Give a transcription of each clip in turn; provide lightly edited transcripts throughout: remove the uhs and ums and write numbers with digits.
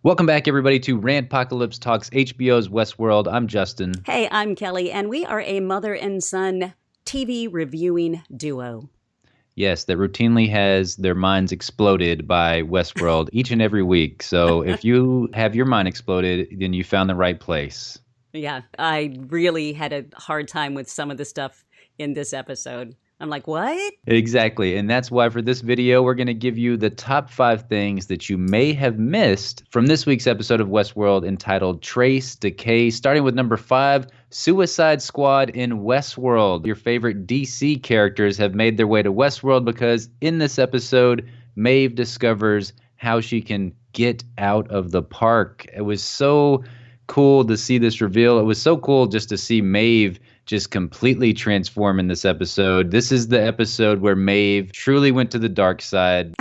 Welcome back, everybody, to Rantpocalypse Talks HBO's Westworld. I'm Justin. Hey, I'm Kelly, and we are a mother and son TV reviewing duo. Yes, that routinely has their minds exploded by Westworld each and every week. So if you have your mind exploded, then you found the right place. Yeah, I really had a hard time with some of the stuff in this episode. I'm like, what? Exactly. And that's why for this video, we're going to give you the top 5 things that you may have missed from this week's episode of Westworld entitled Trace Decay, starting with number 5, Suicide Squad in Westworld. Your favorite DC characters have made their way to Westworld because in this episode, Maeve discovers how she can get out of the park. It was so cool to see this reveal. It was so cool just to see Maeve just completely transform in this episode. This is the episode where Maeve truly went to the dark side.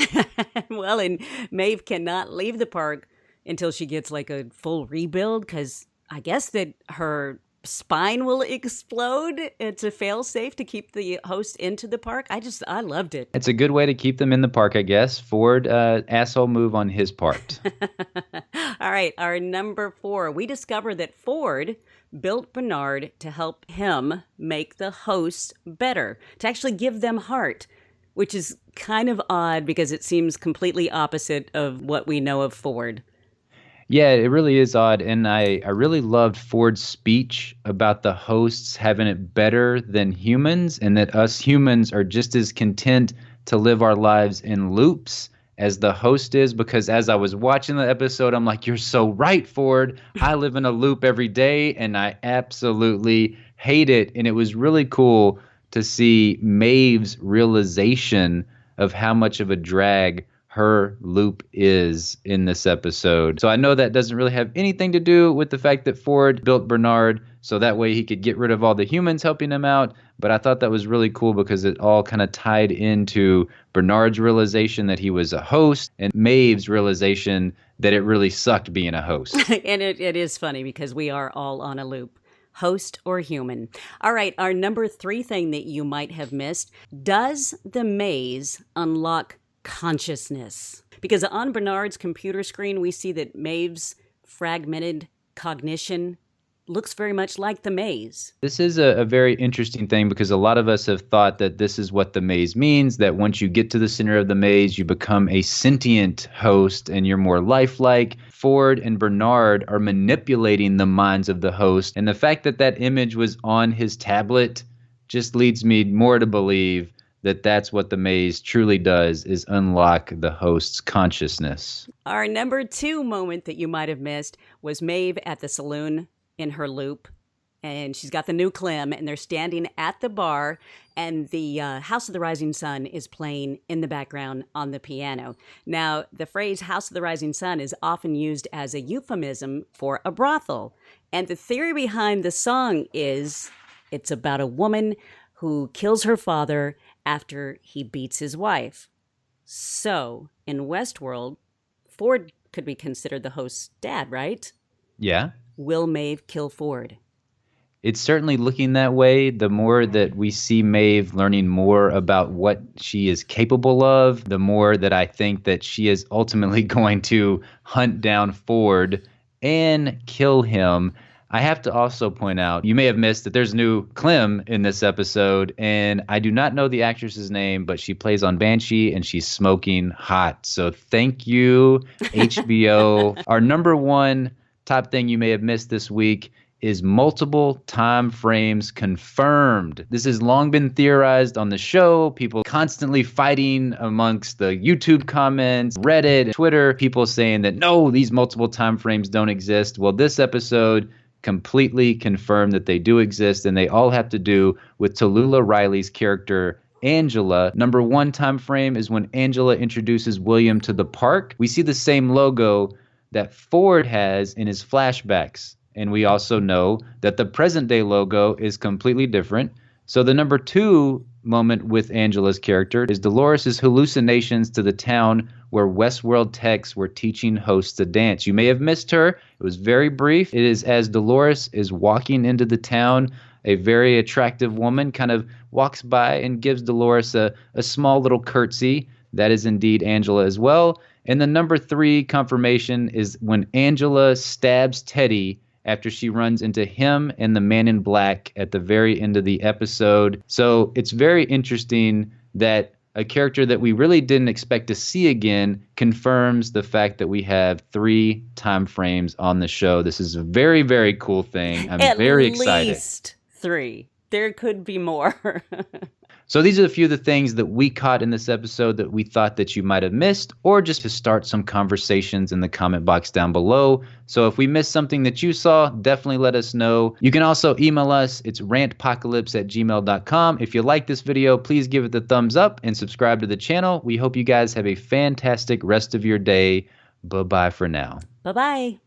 Well, and Maeve cannot leave the park until she gets like a full rebuild, because I guess that her spine will explode. It's a fail-safe to keep the host into the park. I loved it. It's a good way to keep them in the park, I guess. Ford, asshole move on his part. All right, our number 4. We discover that Ford built Bernard to help him make the hosts better, to actually give them heart, which is kind of odd because it seems completely opposite of what we know of Ford. Yeah, it really is odd. And I really loved Ford's speech about the hosts having it better than humans, and that us humans are just as content to live our lives in loops as the host is, because as I was watching the episode, I'm like, you're so right, Ford. I live in a loop every day, and I absolutely hate it. And it was really cool to see Maeve's realization of how much of a drag her loop is in this episode. So I know that doesn't really have anything to do with the fact that Ford built Bernard so that way he could get rid of all the humans helping him out. But I thought that was really cool because it all kind of tied into Bernard's realization that he was a host and Maeve's realization that it really sucked being a host. And it is funny because we are all on a loop. Host or human. All right, our number 3 thing that you might have missed. Does the maze unlock consciousness? Because on Bernard's computer screen, we see that Maeve's fragmented cognition looks very much like the maze. This is a very interesting thing because a lot of us have thought that this is what the maze means, that once you get to the center of the maze, you become a sentient host and you're more lifelike. Ford and Bernard are manipulating the minds of the host. And the fact that that image was on his tablet just leads me more to believe that that's what the maze truly does, is unlock the host's consciousness. Our number 2 moment that you might have missed was Maeve at the saloon in her loop, and she's got the new Clem, and they're standing at the bar, and the House of the Rising Sun is playing in the background on the piano. Now, the phrase House of the Rising Sun is often used as a euphemism for a brothel, and the theory behind the song is it's about a woman who kills her father after he beats his wife. So, in Westworld, Ford could be considered the host's dad, right? Yeah. Will Maeve kill Ford? It's certainly looking that way. The more that we see Maeve learning more about what she is capable of, the more that I think that she is ultimately going to hunt down Ford and kill him. I have to also point out, you may have missed that there's a new Clem in this episode, and I do not know the actress's name, but she plays on Banshee, and she's smoking hot. So thank you, HBO. Our number 1 top thing you may have missed this week is multiple time frames confirmed. This has long been theorized on the show. People constantly fighting amongst the YouTube comments, Reddit, Twitter, people saying that no, these multiple time frames don't exist. Well, this episode completely confirmed that they do exist, and they all have to do with Tallulah Riley's character Angela. Number 1 time frame is when Angela introduces William to the park. We see the same logo that Ford has in his flashbacks. And we also know that the present day logo is completely different. So the number 2 moment with Angela's character is Dolores' hallucinations to the town where Westworld techs were teaching hosts to dance. You may have missed her. It was very brief. It is as Dolores is walking into the town, a very attractive woman kind of walks by and gives Dolores a small little curtsy. That is indeed Angela as well. And the number 3 confirmation is when Angela stabs Teddy after she runs into him and the man in black at the very end of the episode. So it's very interesting that a character that we really didn't expect to see again confirms the fact that we have 3 time frames on the show. This is a very, very cool thing. I'm very excited. At least 3. There could be more. So these are a few of the things that we caught in this episode that we thought that you might have missed, or just to start some conversations in the comment box down below. So if we missed something that you saw, definitely let us know. You can also email us. It's rantpocalypse@gmail.com. If you like this video, please give it the thumbs up and subscribe to the channel. We hope you guys have a fantastic rest of your day. Bye-bye for now. Bye-bye.